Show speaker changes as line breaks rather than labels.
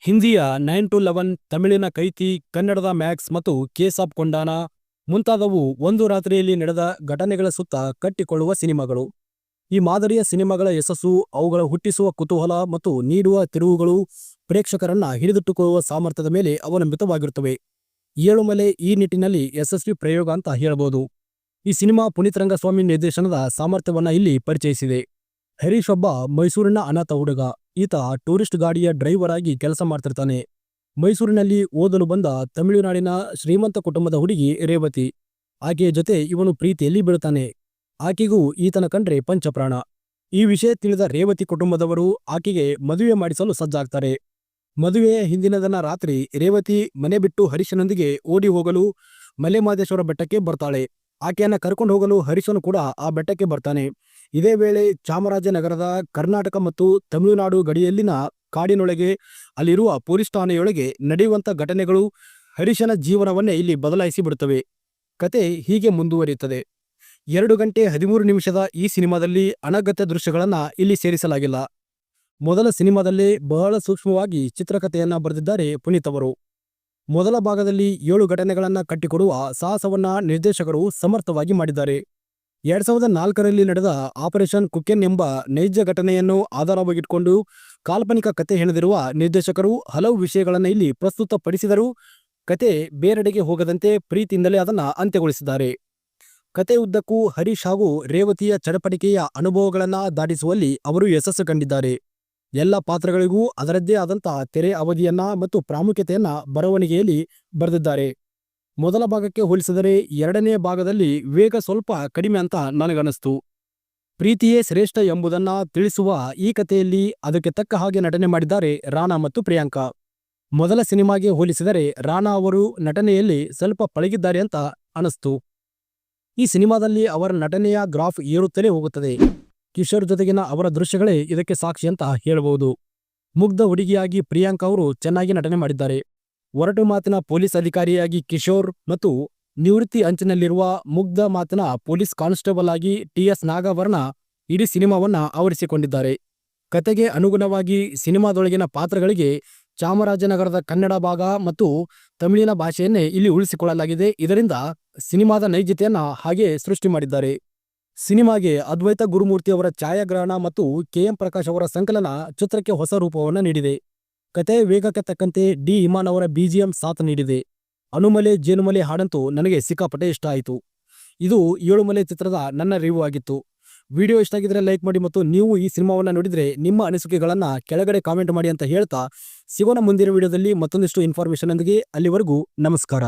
ಹಿಂದಿಯ 9 to 11, ತಮಿಳಿನ Kaithi, ಕನ್ನಡದ Max ಮತ್ತು case of Kondana ಮುಂತಾದವು ಒಂದು ರಾತ್ರಿಯಲ್ಲಿ ನಡೆದ ಘಟನೆಗಳ ಸುತ್ತ ಕಟ್ಟಿಕೊಳ್ಳುವ ಸಿನಿಮಾಗಳು. ಈ ಮಾದರಿಯ ಸಿನಿಮಾಗಳ ಯಶಸ್ಸು ಅವುಗಳ ಹುಟ್ಟಿಸುವ ಕುತೂಹಲ ಮತ್ತು ನೀಡುವ ತಿರುವುಗಳು ಪ್ರೇಕ್ಷಕರನ್ನ ಹಿಡಿದಿಟ್ಟುಕೊಳ್ಳುವ ಸಾಮರ್ಥ್ಯದ ಮೇಲೆ ಅವಲಂಬಿತವಾಗಿರುತ್ತವೆ. ಏಳುಮಲೆ ಈ ನಿಟ್ಟಿನಲ್ಲಿ ಯಶಸ್ವಿ ಪ್ರಯೋಗ ಅಂತ ಹೇಳಬಹುದು. ಈ ಸಿನಿಮಾ ಪುನೀತ್ ರಂಗಸ್ವಾಮಿ ನಿರ್ದೇಶನದ ಸಾಮರ್ಥ್ಯವನ್ನ ಇಲ್ಲಿ ಪರಿಚಯಿಸಿದೆ. ಹರೀಶ್ ಒಬ್ಬ ಮೈಸೂರಿನ ಅನಾಥ ಹುಡುಗ. ಈತ ಟೂರಿಸ್ಟ್ ಗಾಡಿಯ ಡ್ರೈವರ್ ಆಗಿ ಕೆಲಸ ಮಾಡ್ತಿರ್ತಾನೆ. ಮೈಸೂರಿನಲ್ಲಿ ಓದಲು ಬಂದ ತಮಿಳುನಾಡಿನ ಶ್ರೀಮಂತ ಕುಟುಂಬದ ಹುಡುಗಿ ರೇವತಿ. ಆಕೆಯ ಜೊತೆ ಇವನು ಪ್ರೀತಿಯಲ್ಲಿ ಬೀಳುತ್ತಾನೆ. ಆಕೆಗೂ ಈತನ ಕಂಡ್ರೆ ಪಂಚಪ್ರಾಣ. ಈ ವಿಷಯ ತಿಳಿದ ರೇವತಿ ಕುಟುಂಬದವರು ಆಕೆಗೆ ಮದುವೆ ಮಾಡಿಸಲು ಸಜ್ಜಾಗ್ತಾರೆ. ಮದುವೆಯ ಹಿಂದಿನ ದಿನ ರಾತ್ರಿ ರೇವತಿ ಮನೆ ಬಿಟ್ಟು ಹರೀಶನೊಂದಿಗೆ ಓಡಿ ಹೋಗಲು ಮಲೆಮಹದೇಶ್ವರ ಬೆಟ್ಟಕ್ಕೆ ಬರ್ತಾಳೆ. ಆಕೆಯನ್ನ ಕರ್ಕೊಂಡು ಹೋಗಲು ಹರೀಶನು ಕೂಡ ಆ ಬೆಟ್ಟಕ್ಕೆ ಬರ್ತಾನೆ. ಇದೇ ವೇಳೆ ಚಾಮರಾಜನಗರದ ಕರ್ನಾಟಕ ಮತ್ತು ತಮಿಳುನಾಡು ಗಡಿಯಲ್ಲಿನ ಕಾಡಿನೊಳಗೆ ಅಲ್ಲಿರುವ ಪೊಲೀಸ್ ಠಾಣೆಯೊಳಗೆ ನಡೆಯುವಂಥ ಘಟನೆಗಳು ಹರೀಶನ ಜೀವನವನ್ನೇ ಇಲ್ಲಿ ಬದಲಾಯಿಸಿ ಬಿಡುತ್ತವೆ. ಕತೆ ಹೀಗೆ ಮುಂದುವರಿಯುತ್ತದೆ. 2 ಗಂಟೆ 13 ನಿಮಿಷದ ಈ ಸಿನಿಮಾದಲ್ಲಿ ಅನಗತ್ಯ ದೃಶ್ಯಗಳನ್ನ ಇಲ್ಲಿ ಸೇರಿಸಲಾಗಿಲ್ಲ. ಮೊದಲ ಸಿನಿಮಾದಲ್ಲೇ ಬಹಳ ಸೂಕ್ಷ್ಮವಾಗಿ ಚಿತ್ರಕಥೆಯನ್ನ ಬರೆದಿದ್ದಾರೆ ಪುನೀತ್ ಅವರು. ಮೊದಲ ಭಾಗದಲ್ಲಿ 7 ಘಟನೆಗಳನ್ನ ಕಟ್ಟಿಕೊಡುವ ಸಾಹಸವನ್ನ ನಿರ್ದೇಶಕರು ಸಮರ್ಥವಾಗಿ ಮಾಡಿದ್ದಾರೆ. 2004ರಲ್ಲಿ ನಡೆದ ಆಪರೇಷನ್ ಕುಕೆನ್ ಎಂಬ ನೈಜ ಘಟನೆಯನ್ನು ಆಧಾರವಾಗಿಟ್ಕೊಂಡು ಕಾಲ್ಪನಿಕ ಕತೆ ಹೆಣೆದಿರುವ ನಿರ್ದೇಶಕರು ಹಲವು ವಿಷಯಗಳನ್ನು ಇಲ್ಲಿ ಪ್ರಸ್ತುತಪಡಿಸಿದರೂ ಕತೆ ಬೇರೆಡೆಗೆ ಹೋಗದಂತೆ ಪ್ರೀತಿಯಿಂದಲೇ ಅದನ್ನ ಅಂತ್ಯಗೊಳಿಸಿದ್ದಾರೆ. ಕತೆ ಉದ್ದಕ್ಕೂ ಹರೀಶ್ ಹಾಗೂ ರೇವತಿಯ ಚಡಪಟಿಕೆಯ ಅನುಭವಗಳನ್ನ ದಾಟಿಸುವಲ್ಲಿ ಅವರು ಯಶಸ್ಸು ಕಂಡಿದ್ದಾರೆ. ಎಲ್ಲ ಪಾತ್ರಗಳಿಗೂ ಅದರದ್ದೇ ಆದಂಥ ತೆರೆ ಅವಧಿಯನ್ನ ಮತ್ತು ಪ್ರಾಮುಖ್ಯತೆಯನ್ನ ಬರವಣಿಗೆಯಲ್ಲಿ ಬರೆದಿದ್ದಾರೆ. ಮೊದಲ ಭಾಗಕ್ಕೆ ಹೋಲಿಸಿದರೆ ಎರಡನೇ ಭಾಗದಲ್ಲಿ ವೇಗ ಸ್ವಲ್ಪ ಕಡಿಮೆ ಅಂತ ನನಗನ್ನಿಸ್ತು. ಪ್ರೀತಿಯೇ ಶ್ರೇಷ್ಠ ಎಂಬುದನ್ನ ತಿಳಿಸುವ ಈ ಕಥೆಯಲ್ಲಿ ಅದಕ್ಕೆ ತಕ್ಕ ಹಾಗೆ ನಟನೆ ಮಾಡಿದ್ದಾರೆ ರಾಣಾ ಮತ್ತು ಪ್ರಿಯಾಂಕಾ. ಮೊದಲ ಸಿನಿಮಾಗೆ ಹೋಲಿಸಿದರೆ ರಾಣಾ ಅವರು ನಟನೆಯಲ್ಲಿ ಸ್ವಲ್ಪ ಪಳಗಿದ್ದಾರೆ ಅಂತ ಅನಿಸ್ತು. ಈ ಸಿನಿಮಾದಲ್ಲಿ ಅವರ ನಟನೆಯ ಗ್ರಾಫ್ ಏರುತ್ತಲೇ ಹೋಗುತ್ತದೆ. ಕಿಶೋರ್ ಜೊತೆಗಿನ ಅವರ ದೃಶ್ಯಗಳೇ ಇದಕ್ಕೆ ಸಾಕ್ಷಿ ಅಂತ ಹೇಳಬಹುದು. ಮುಗ್ಧ ಹುಡುಗಿಯಾಗಿ ಪ್ರಿಯಾಂಕಾ ಅವರು ಚೆನ್ನಾಗಿ ನಟನೆ ಮಾಡಿದ್ದಾರೆ. ಒರಟು ಮಾತಿನ ಪೊಲೀಸ್ ಅಧಿಕಾರಿಯಾಗಿ ಕಿಶೋರ್ ಮತ್ತು ನಿವೃತ್ತಿ ಅಂಚಿನಲ್ಲಿರುವ ಮುಗ್ಧ ಮಾತಿನ ಪೊಲೀಸ್ ಕಾನ್ಸ್ಟೇಬಲ್ ಆಗಿ TS ನಾಗಾಭರಣ ಇಡೀ ಸಿನಿಮಾವನ್ನ ಆವರಿಸಿಕೊಂಡಿದ್ದಾರೆ. ಕತೆಗೆ ಅನುಗುಣವಾಗಿ ಸಿನಿಮಾದೊಳಗಿನ ಪಾತ್ರಗಳಿಗೆ ಚಾಮರಾಜನಗರದ ಕನ್ನಡ ಭಾಗ ಮತ್ತು ತಮಿಳಿನ ಭಾಷೆಯನ್ನೇ ಇಲ್ಲಿ ಉಳಿಸಿಕೊಳ್ಳಲಾಗಿದೆ. ಇದರಿಂದ ಸಿನಿಮಾದ ನೈಜತೆಯನ್ನ ಹಾಗೆ ಸೃಷ್ಟಿ ಮಾಡಿದ್ದಾರೆ. ಸಿನಿಮಾಗೆ ಅದ್ವೈತ ಗುರುಮೂರ್ತಿ ಅವರ ಛಾಯಾಗ್ರಹಣ ಮತ್ತು KM ಪ್ರಕಾಶ್ ಅವರ ಸಂಕಲನ ಚಿತ್ರಕ್ಕೆ ಹೊಸ ರೂಪವನ್ನು ನೀಡಿದೆ. ಕತೆ ವೇಗಕ್ಕೆ ತಕ್ಕಂತೆ ಡಿ ಇಮಾನ್ ಅವರ BGM ಸಾಥ್ ನೀಡಿದೆ. ಅನುಮಲೆ ಜೇನುಮಲೆ ಹಾಡಂತೂ ನನಗೆ ಸಿಕ್ಕಾಪಟ್ಟೆ ಇಷ್ಟ ಆಯಿತು. ಇದು ಏಳುಮಲೆ ಚಿತ್ರದ ನನ್ನ ರಿವ್ಯೂ ಆಗಿತ್ತು. ವಿಡಿಯೋ ಇಷ್ಟ ಆಗಿದ್ರೆ ಲೈಕ್ ಮಾಡಿ ಮತ್ತು ನೀವು ಈ ಸಿನಿಮಾವನ್ನು ನೋಡಿದರೆ ನಿಮ್ಮ ಅನಿಸಿಕೆಗಳನ್ನು ಕೆಳಗಡೆ ಕಾಮೆಂಟ್ ಮಾಡಿ ಅಂತ ಹೇಳ್ತಾ ಸಿಗೋಣ ಮುಂದಿನ ವಿಡಿಯೋದಲ್ಲಿ ಮತ್ತೊಂದಿಷ್ಟು ಇನ್ಫಾರ್ಮೇಷನ್ ಒಂದಿಗೆ. ಅಲ್ಲಿವರೆಗೂ ನಮಸ್ಕಾರ.